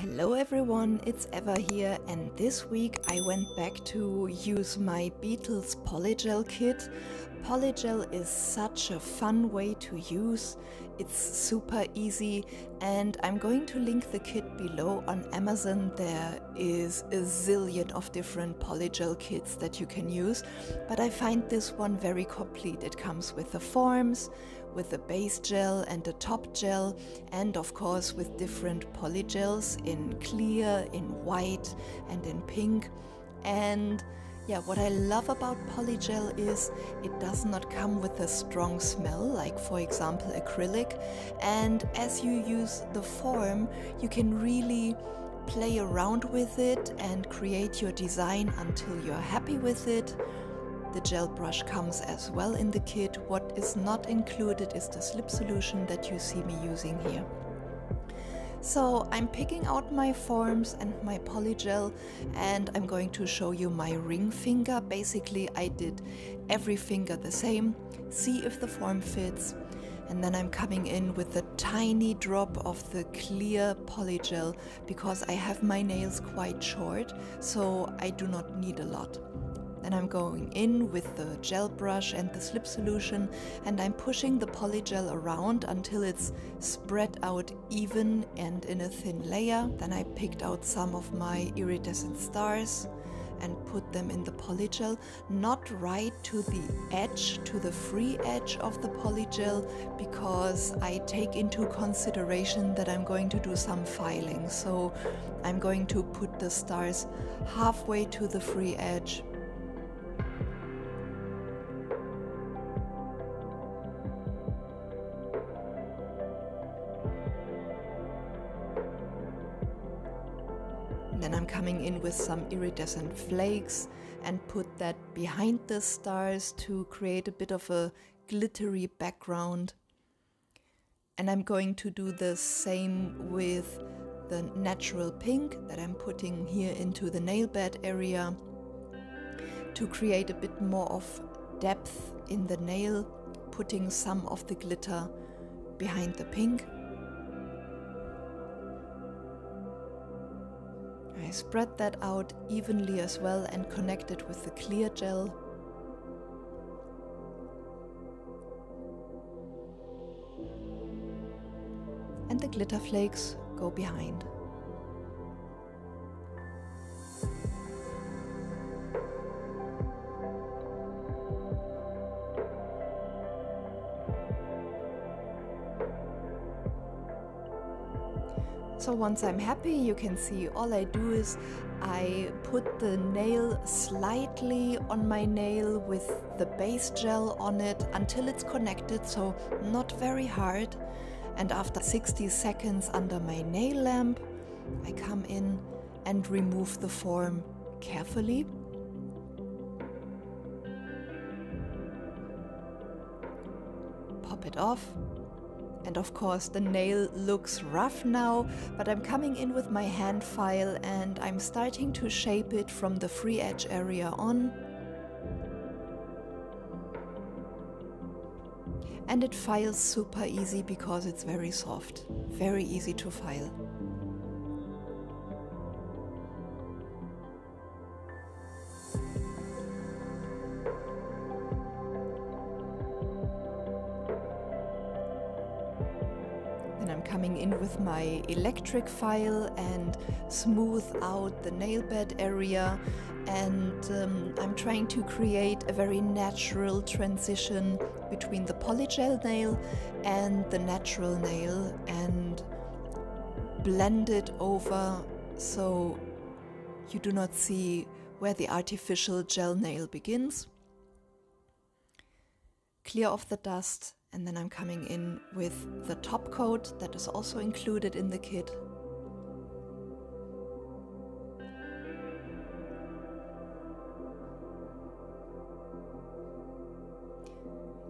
Hello everyone, it's Eva here, and this week I went back to use my Beetles Polygel kit. Polygel is such a fun way to use. It's super easy, and I'm going to link the kit below on Amazon. There is a zillion of different polygel kits that you can use, but I find this one very complete. It comes with the forms, with the base gel and the top gel, and of course with different polygels in clear, in white and in pink. And yeah, what I love about polygel is it does not come with a strong smell, like for example acrylic, and as you use the form you can really play around with it and create your design until you're happy with it. The gel brush comes as well in the kit. What is not included is the slip solution that you see me using here. So I'm picking out my forms and my polygel, and I'm going to show you my ring finger. Basically I did every finger the same, see if the form fits, and then I'm coming in with a tiny drop of the clear polygel because I have my nails quite short, so I do not need a lot. Then I'm going in with the gel brush and the slip solution, and I'm pushing the polygel around until it's spread out even and in a thin layer. Then I picked out some of my iridescent stars and put them in the polygel, not right to the edge, to the free edge of the polygel, because I take into consideration that I'm going to do some filing. So I'm going to put the stars halfway to the free edge. Then I'm coming in with some iridescent flakes and put that behind the stars to create a bit of a glittery background. And I'm going to do the same with the natural pink that I'm putting here into the nail bed area to create a bit more of depth in the nail, putting some of the glitter behind the pink. I spread that out evenly as well and connect it with the clear gel. And the glitter flakes go behind. So once I'm happy, you can see all I do is I put the nail slightly on my nail with the base gel on it until it's connected, so not very hard. And after 60 seconds under my nail lamp, I come in and remove the form carefully. Pop it off. And of course the nail looks rough now, but I'm coming in with my hand file and I'm starting to shape it from the free edge area on. And it files super easy because it's very soft, very easy to file. I'm coming in with my electric file and smooth out the nail bed area, and I'm trying to create a very natural transition between the polygel nail and the natural nail and blend it over so you do not see where the artificial gel nail begins. Clear off the dust. And then I'm coming in with the top coat that is also included in the kit.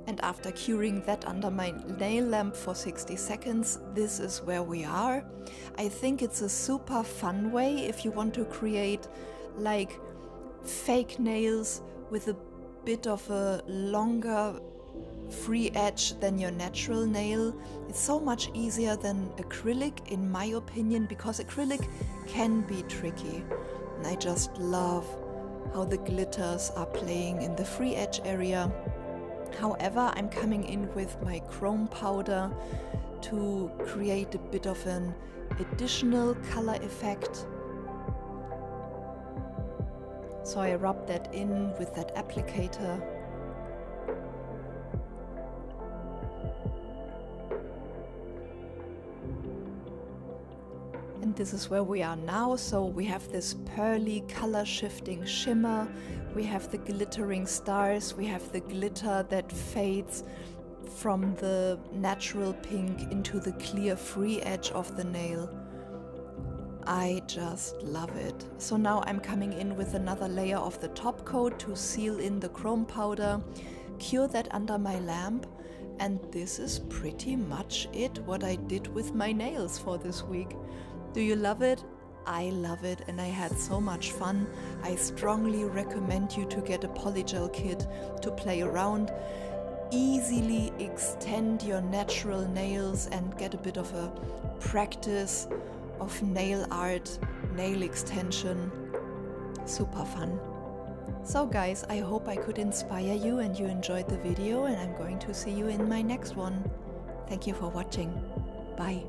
And after curing that under my nail lamp for 60 seconds, this is where we are. I think it's a super fun way if you want to create like fake nails with a bit of a longer free edge than your natural nail. It's so much easier than acrylic in my opinion, because acrylic can be tricky. And I just love how the glitters are playing in the free edge area. However, I'm coming in with my chrome powder to create a bit of an additional color effect. So I rub that in with that applicator. And this is where we are now. So we have this pearly color shifting shimmer, we have the glittering stars, we have the glitter that fades from the natural pink into the clear free edge of the nail. I just love it. So now I'm coming in with another layer of the top coat to seal in the chrome powder, cure that under my lamp, and this is pretty much it, what I did with my nails for this week. Do you love it? I love it, and I had so much fun. I strongly recommend you to get a Polygel kit to play around, easily extend your natural nails and get a bit of a practice of nail art, nail extension. Super fun. So guys, I hope I could inspire you and you enjoyed the video, and I'm going to see you in my next one. Thank you for watching. Bye.